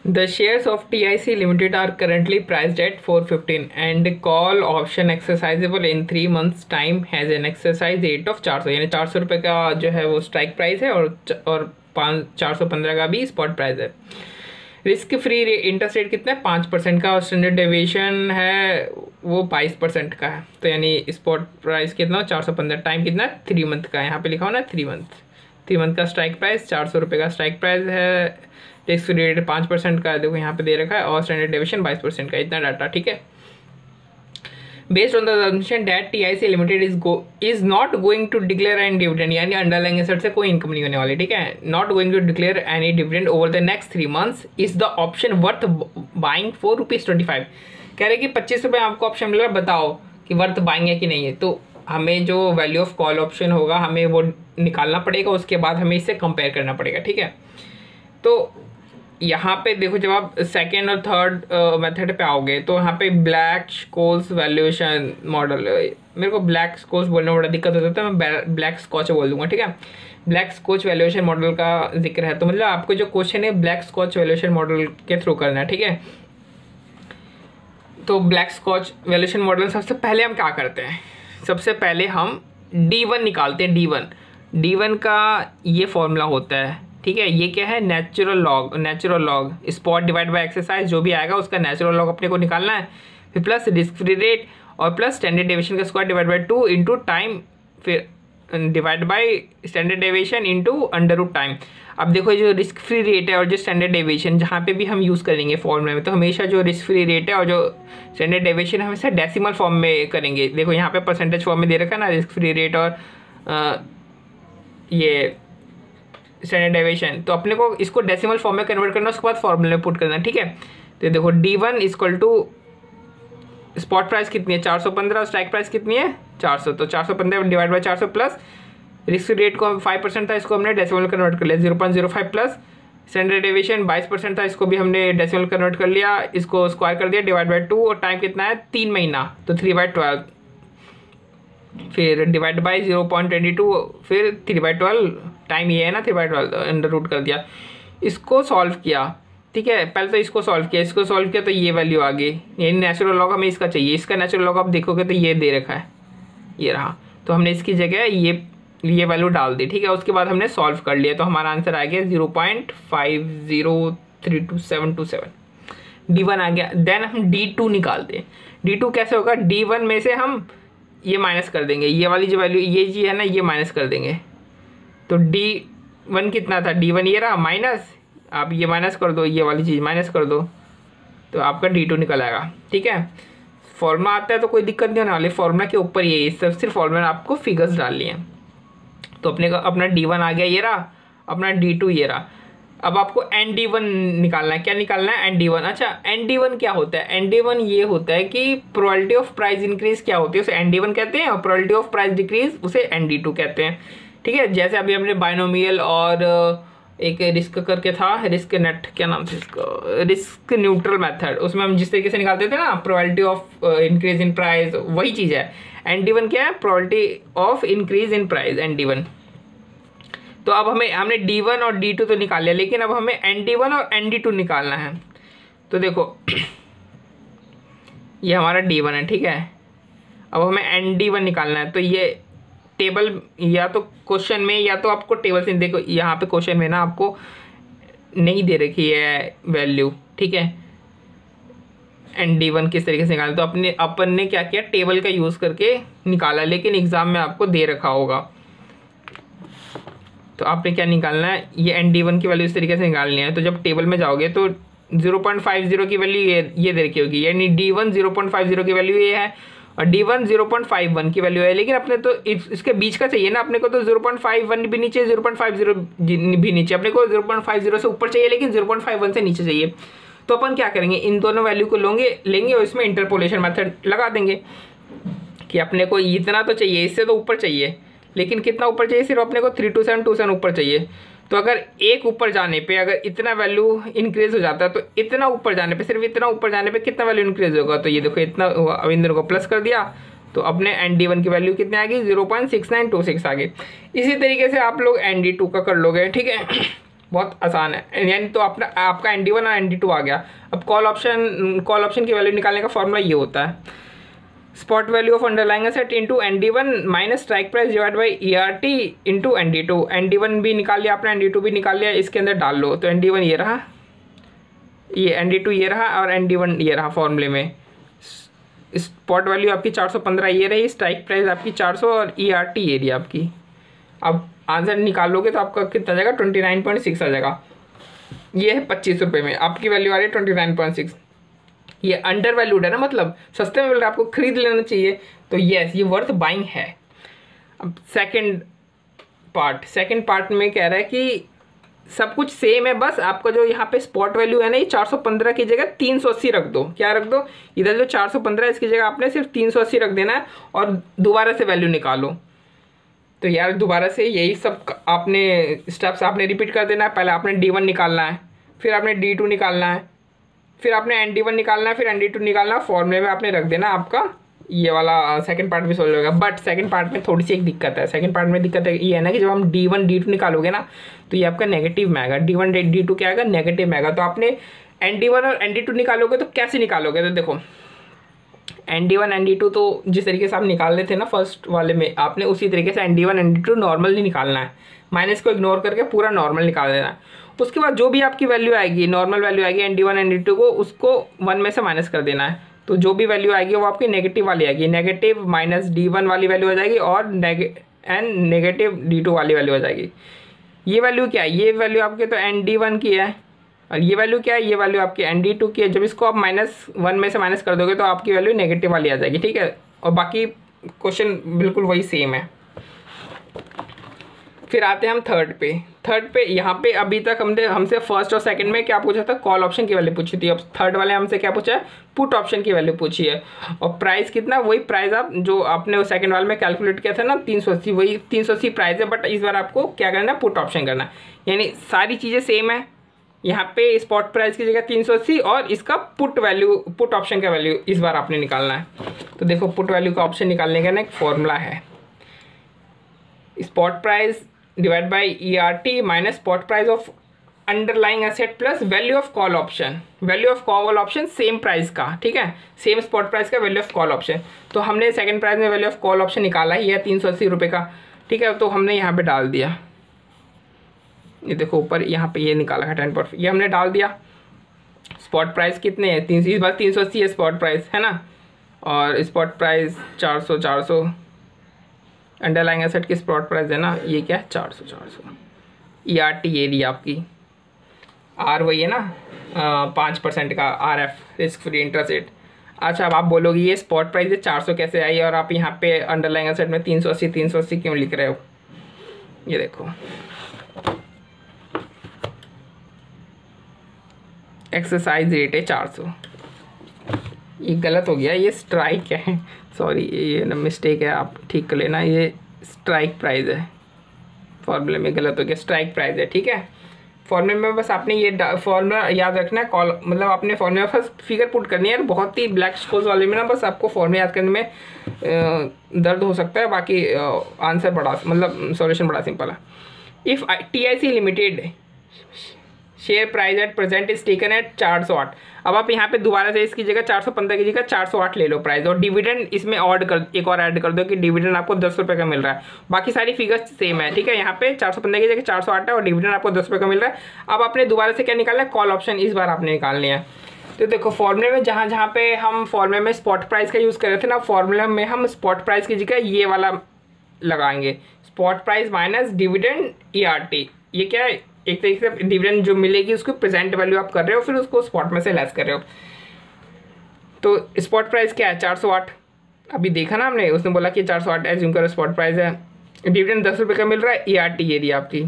The shares of TIC Limited are currently priced at 415 and call option exercisable in 3 months time has an exercise rate of 400, यानी 400 रुपये का जो है वो strike price है और 415 का भी स्पॉट प्राइस है। रिस्क फ्री इंटरेस्ट रेट कितना है 5% का और स्टैंडर्ड डेविएशन है वो 22% का है। तो यानी स्पॉट प्राइस कितना 415, टाइम कितना 3 मंथ का है, यहाँ पे लिखा हो ना 3 मंथ का स्ट्राइक प्राइस 400 रुपये का स्ट्राइक प्राइस है। रिस्क फ्री रेट 5% का देखो यहाँ पे दे रखा है और स्टैंडर्ड डेविएशन 22% का, इतना डाटा ठीक है। Based on the assumption that TIC Limited is not going to declare any dividend, यानी अंडरलाइंग एसेट से कोई इनकम नहीं होने वाली, ठीक है। Not going to declare any dividend over the next 3 months is the option worth buying ₹4.25। कह रहे कि 25 रुपये आपको ऑप्शन मिल रहा है, बताओ कि वर्थ बाइंग है कि नहीं है। तो हमें जो वैल्यू ऑफ कॉल ऑप्शन होगा हमें वो निकालना पड़ेगा, उसके बाद हमें इससे कंपेयर करना पड़ेगा, ठीक है। तो यहाँ पे देखो जब आप सेकेंड और थर्ड मेथड पे आओगे तो यहाँ पे ब्लैक स्कोल्स वैल्यूएशन मॉडल, मेरे को ब्लैक स्कोच बोलने में बड़ा दिक्कत होता है तो मैं ब्लैक स्कॉच बोल दूंगा, ठीक है। ब्लैक स्कॉच वैल्यूएशन मॉडल का जिक्र है, तो मतलब आपको जो क्वेश्चन है ब्लैक स्कॉच वैल्यूएशन मॉडल के थ्रू करना है, ठीक है। तो ब्लैक स्कॉच वैल्यूएशन मॉडल सबसे पहले हम क्या करते हैं, सबसे पहले हम D1 निकालते हैं। D1 का ये फॉर्मूला होता है, ठीक है। ये क्या है natural log spot divide by exercise, जो भी आएगा उसका नेचुरल लॉग अपने को निकालना है, फिर प्लस रिस्क फ्री रेट और प्लस स्टैंडर्ड डेविएशन का square divide by 2 into time, फिर divide by standard deviation into under root time. अब देखो जो रिस्क फ्री रेट है और जो स्टैंडर्ड डेविएशन जहाँ पे भी हम यूज़ करेंगे फॉर्मूले में, तो हमेशा जो रिस्क फ्री रेट है और जो स्टैंडर्ड डेविएशन हमेशा डेसिमल फॉर्म में करेंगे। देखो यहाँ पे परसेंटेज फॉर्म में दे रखा है ना रिस्क फ्री रेट और ये स्टैंडर्ड डेविएशन, तो अपने को इसको डेसिमल फॉर्म में कन्वर्ट करना, उसके बाद फॉर्मूले में पुट करना, ठीक है। तो देखो D1 equal to spot price कितनी है 415 और स्ट्राइक प्राइस कितनी है 400, तो 415 divide by 400 plus risk rate को 5% था, इसको हमने डेसिमल कन्वर्ट कर लिया 0.05 प्लस स्टैंडर्ड डेविएशन 22% था, इसको भी हमने डेसिमल कन्वर्ट कर लिया, इसको स्क्वायर कर दिया डिवाइड बाय 2 और टाइम कितना है 3 महीना, तो 3/12 फिर डिवाइड बाई 0.22 फिर 3/12 टाइम ये है ना 3/12 अंडर रूट कर दिया, इसको सॉल्व किया, ठीक है। पहले तो इसको सॉल्व किया तो ये वैल्यू आ गई, यानी नेचुरल लॉग हमें इसका चाहिए, इसका नेचुरल लॉग आप देखोगे तो ये दे रखा है, ये रहा, तो हमने इसकी जगह ये वैल्यू डाल दी, ठीक है। उसके बाद हमने सॉल्व कर लिया तो हमारा आंसर आ गया 0.50322727 D1 आ गया। देन हम D2 निकालते हैं। D2 कैसे होगा, D1 में से हम ये माइनस कर देंगे, ये वाली जो वैल्यू ये जी है ना ये माइनस कर देंगे, तो D1 कितना था D1 ये रहा माइनस, आप ये माइनस कर दो, ये वाली चीज़ माइनस कर दो, तो आपका D2 निकल आएगा, ठीक है। फॉर्मूला आता है तो कोई दिक्कत नहीं होने वाली, फॉर्मूला के ऊपर ये सब सिर्फ फॉर्मूला में आपको फिगर्स डालनी है। तो अपने का अपना D1 आ गया, ये रहा अपना D2 ये रहा। अब आपको ND1 निकालना है, क्या निकालना है ND1। अच्छा ND1 क्या होता है, ND1 ये होता है कि प्रोबेबिलिटी ऑफ प्राइस इंक्रीज क्या होती है उसे ND1 कहते हैं और प्रोबेबिलिटी ऑफ प्राइस डिक्रीज उसे ND2 कहते हैं, ठीक है। जैसे अभी हमने बाइनोमियल और एक रिस्क करके था, रिस्क नेट क्या नाम था इसका, रिस्क न्यूट्रल मेथड, उसमें हम जिस तरीके से निकालते थे ना probability of increase in price, वही चीज़ है। ND1 क्या है, probability of increase in price ND1। तो अब हमने D1 और D2 तो निकाल लिया, लेकिन अब हमें ND1 और ND2 निकालना है। तो देखो ये हमारा D1 है, ठीक है। अब हमें ND1 निकालना है, तो ये टेबल या तो क्वेश्चन में या तो आपको टेबल से, देखो यहाँ पे क्वेश्चन में ना आपको नहीं दे रखी है वैल्यू, ठीक है। ND1 किस तरीके से निकालना, तो अपन ने क्या किया टेबल का यूज़ करके निकाला, लेकिन एग्ज़ाम में आपको दे रखा होगा। तो आपने क्या निकालना है, ये ND1 की वैल्यू इस तरीके से निकालनी है। तो जब टेबल में जाओगे तो 0.50 की वैल्यू ये दे रखी होगी, यानी D1 0.50 की वैल्यू ये है और D1 0.51 की वैल्यू है, लेकिन अपने तो इसके बीच का चाहिए ना, अपने को तो 0.51 भी नीचे 0.50 भी नीचे, अपने को 0.50 से ऊपर चाहिए लेकिन 0.51 से नीचे चाहिए। तो अपन क्या करेंगे, इन दोनों वैल्यू को लेंगे और इसमें इंटरपोलेशन मेथड लगा देंगे कि अपने को इतना तो चाहिए, इससे तो ऊपर चाहिए, लेकिन कितना ऊपर चाहिए, सिर्फ अपने को 32727 ऊपर चाहिए। तो अगर एक ऊपर जाने पे अगर इतना वैल्यू इंक्रीज हो जाता है तो इतना ऊपर जाने पे, सिर्फ इतना ऊपर जाने पे कितना वैल्यू इंक्रीज होगा, तो ये देखो इतना, अब इन दोनों को प्लस कर दिया तो अपने ND1 की वैल्यू कितनी आ गई 0.6926 आ गई। इसी तरीके से आप लोग ND2 का कर लोगे, ठीक है। बहुत आसान है। यानी तो अपना आपका ND1 और ND2 आ गया। अब कॉल ऑप्शन की वैल्यू निकालने का फॉर्मूला ये होता है, spot value of underlying asset into ND1 minus strike price divide by ERT into ND2। ND1 भी निकाल लिया आपने, ND2 भी निकाल लिया, इसके अंदर डाल लो। तो ND1 ये रहा, ये ND2 ये रहा और ND1 ये रहा फॉर्मूले में। स्पॉट वैल्यू आपकी 415 ये रही, स्ट्राइक प्राइस आपकी 400 और ERT ये रही आपकी। अब आंसर निकालोगे तो आपका कितना आ जाएगा, 29.6 आ जाएगा। ये है 25 रुपये में, आपकी वैल्यू आ रही है 29.6। ये अंडर वैल्यूड है ना, मतलब सस्ते में मिल रहा है, आपको खरीद लेना चाहिए। तो यस, ये वर्थ बाइंग है। अब सेकंड पार्ट में कह रहा है कि सब कुछ सेम है, बस आपका जो यहाँ पे स्पॉट वैल्यू है ना, ये 415 की जगह 380 रख दो। क्या रख दो, इधर जो 415 है इसकी जगह आपने सिर्फ 380 रख देना है और दोबारा से वैल्यू निकालो। तो यार दोबारा से यही सब आपने स्टेप्स आपने रिपीट कर देना है। पहले आपने D1 निकालना है, फिर आपने D2 निकालना है, फिर आपने ND1 निकालना है, फिर ND2 निकालना है। फॉर्मूले में आपने रख देना, आपका ये वाला सेकंड पार्ट भी सोल्व होगा। बट सेकंड पार्ट में थोड़ी सी एक दिक्कत है। सेकंड पार्ट में दिक्कत ये है ना कि जब हम D1 D2 निकालोगे ना, तो ये आपका नेगेटिव में आएगा। D1 D2 क्या आएगा, नेगेटिव में आएगा। तो आपने ND1 और ND2 निकालोगे तो कैसे निकालोगे, तो देखो ND1 ND2 तो जिस तरीके से आप निकाल रहे थे ना फर्स्ट वाले में, आपने उसी तरीके से ND1 ND2 नॉर्मल नहीं निकालना है। माइनस को इग्नोर करके पूरा नॉर्मल निकाल देना है। उसके बाद जो भी आपकी वैल्यू आएगी, नॉर्मल वैल्यू आएगी ND1 ND2 को, उसको 1 में से माइनस कर देना है। तो जो भी वैल्यू आएगी वो आपकी नेगेटिव वाली आएगी। नेगेटिव माइनस D1 वाली वैल्यू हो जाएगी और नेगेटिव D2 वाली वैल्यू हो जाएगी। ये वैल्यू क्या है, ये वैल्यू आपके तो ND1 की है, और ये वैल्यू क्या है, ये वैल्यू आपकी ND2 की है। जब इसको आप -1 में से माइनस कर दोगे तो आपकी वैल्यू नेगेटिव वाली आ जाएगी, ठीक है। और बाकी क्वेश्चन बिल्कुल वही सेम है। फिर आते हैं हम थर्ड पे यहाँ पे अभी तक हमसे फर्स्ट और सेकंड में क्या पूछा था, कॉल ऑप्शन की वैल्यू पूछी थी। अब थर्ड वाले हमसे क्या पूछा है, पुट ऑप्शन की वैल्यू पूछी है। और प्राइस कितना, वही प्राइस आप जो आपने सेकंड वाले में कैलकुलेट किया था ना 380, वही 380 प्राइस है। बट इस बार आपको क्या करना है, पुट ऑप्शन करना है। यानी सारी चीज़ें सेम है। यहाँ पे स्पॉट प्राइस की जगह 380 और इसका पुट ऑप्शन का वैल्यू इस बार आपने निकालना है। तो देखो पुट वैल्यू का ऑप्शन निकालने का ना एक फॉर्मूला है, spot price divide by ERT minus spot price of underlying asset plus value of call option. Value of call option same price का, ठीक है, सेम स्पॉट प्राइस का वैल्यू ऑफ कॉल ऑप्शन। तो हमने सेकंड प्राइस में value of call option निकाला है, यह 380 रुपये का, ठीक है। तो हमने यहाँ पे डाल दिया, ये देखो ऊपर यहाँ पे ये निकाला है 10%, ये हमने डाल दिया। स्पॉट प्राइस कितने हैं, 300, इस बार 380 है स्पॉट प्राइस, है ना। और स्पॉट प्राइस 400 अंडरलाइंग एसेट की स्पॉट प्राइस है ना, ये क्या है 400 ERT ये रही आपकी, R वही है ना 5% का RF risk free interest rate. अच्छा, अब आप बोलोगे ये स्पॉट प्राइस है 400 कैसे आई और आप यहाँ पे अंडरलाइंग एसेट में 380 क्यों लिख रहे हो। ये देखो एक्सरसाइज रेट है 400, ये गलत हो गया, ये स्ट्राइक है, सॉरी ये मिस्टेक है, आप ठीक कर लेना। ये स्ट्राइक प्राइस है, फॉर्मूले में गलत हो गया, स्ट्राइक प्राइस है, ठीक है। फॉर्मूले में बस आपने ये फॉर्मूला याद रखना है, कॉल मतलब आपने फॉर्मूले में बस फिगर पुट करनी है। बहुत ही ब्लैक स्कोर्स वाले में ना बस आपको फॉर्मूला याद करने में दर्द हो सकता है, बाकी आंसर बड़ा मतलब सॉल्यूशन बड़ा सिंपल है। If TIC limited share price at present is taken at 408। अब आप यहाँ पे दोबारा से इसकी जगह 415 की जगह 408 ले लो प्राइस, और डिविडेंड इसमें एक और ऐड कर दो कि डिविडेंड आपको 10 रुपये का मिल रहा है। बाकी सारी फिगर्स सेम है, ठीक है। यहाँ पे 415 की जगह 408 है और डिविडेंड आपको 10 रुपये का मिल रहा है। अब आपने दोबारा से क्या निकालना है, कॉल ऑप्शन इस बार आपने निकालनी है। तो देखो फॉर्मूले में जहाँ पे हम फॉर्मूले में स्पॉट प्राइस का यूज़ कर रहे थे ना, फॉर्मूले में हम स्पॉट प्राइस की जगह ये वाला लगाएंगे, spot price minus dividend ERT। ये क्या है, एक तरीके से डिविडेंड जो मिलेगी उसको प्रेजेंट वैल्यू आप कर रहे हो, फिर उसको स्पॉट में से लेस कर रहे हो। तो स्पॉट प्राइस क्या है 408, अभी देखा ना हमने, उसने बोला कि 408 एज्यूम करो स्पॉट प्राइस है, डिविडेंड 10 रुपये का मिल रहा है, ERT ये रही आपकी।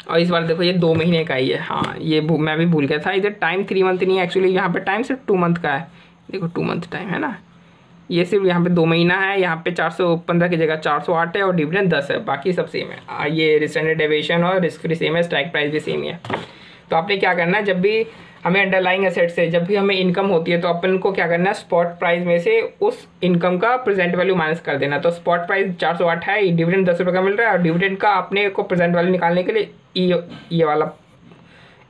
और इस बार देखो ये 2 महीने का ही है, हाँ ये मैं भी भूल गया था, इधर टाइम 3 मंथ नहीं है एक्चुअली, यहाँ पे टाइम सिर्फ 2 मंथ का है। देखो 2 मंथ टाइम है ना, ये सिर्फ यहाँ पे 2 महीना है। यहाँ पे 415 की जगह 408 है और डिविडेंड 10 है, बाकी सब सेम है। ये स्टैंडर्ड डेविएशन और रिस्क फ्री सेम है, स्ट्राइक प्राइस भी सेम ही है। तो आपने क्या करना है, जब भी हमें अंडरलाइंग एसेट से जब भी हमें इनकम होती है तो अपन को क्या करना है, स्पॉट प्राइस में से उस इनकम का प्रेजेंट वैल्यू माइनस कर देना। तो स्पॉट प्राइस 408 है, डिविडेंड 10 रुपये का मिल रहा है, और डिविडेंड का अपने को प्रेजेंट वैल्यू निकालने के लिए ये वाला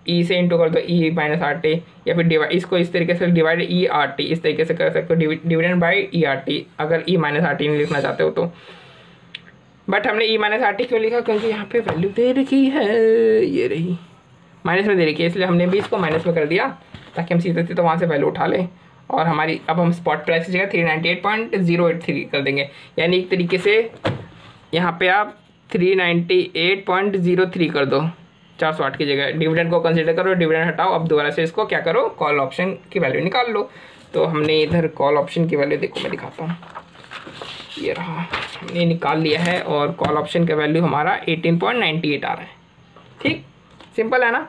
ई से इंटू कर दो ई माइनस आर टी, या फिर डिवाइड, इसको इस तरीके से डिवाइड ई आर टी, इस तरीके से कर सकते हो, dividend by E R T, अगर ई माइनस आर टी नहीं लिखना चाहते हो तो। बट हमने ई माइनस आर टी क्यों लिखा, क्योंकि यहाँ पे वैल्यू दे रखी है, ये रही माइनस में दे रखी है, इसलिए हमने भी इसको माइनस में कर दिया ताकि हम सीधे सीधे वहाँ से वैल्यू उठा लें। और हमारी अब हम स्पॉट प्राइस की जगह 398.083 कर देंगे, यानी एक तरीके से यहाँ पे आप 398.03 कर दो 408 की जगह। डिविडेंड को कंसीडर करो, डिविडेंड हटाओ, अब दोबारा से इसको क्या करो, कॉल ऑप्शन की वैल्यू निकाल लो। तो हमने इधर कॉल ऑप्शन की वैल्यू, देखो मैं दिखाता हूँ, ये रहा, हमने निकाल लिया है और कॉल ऑप्शन का वैल्यू हमारा 18.98 आ रहा है। ठीक, सिंपल है ना।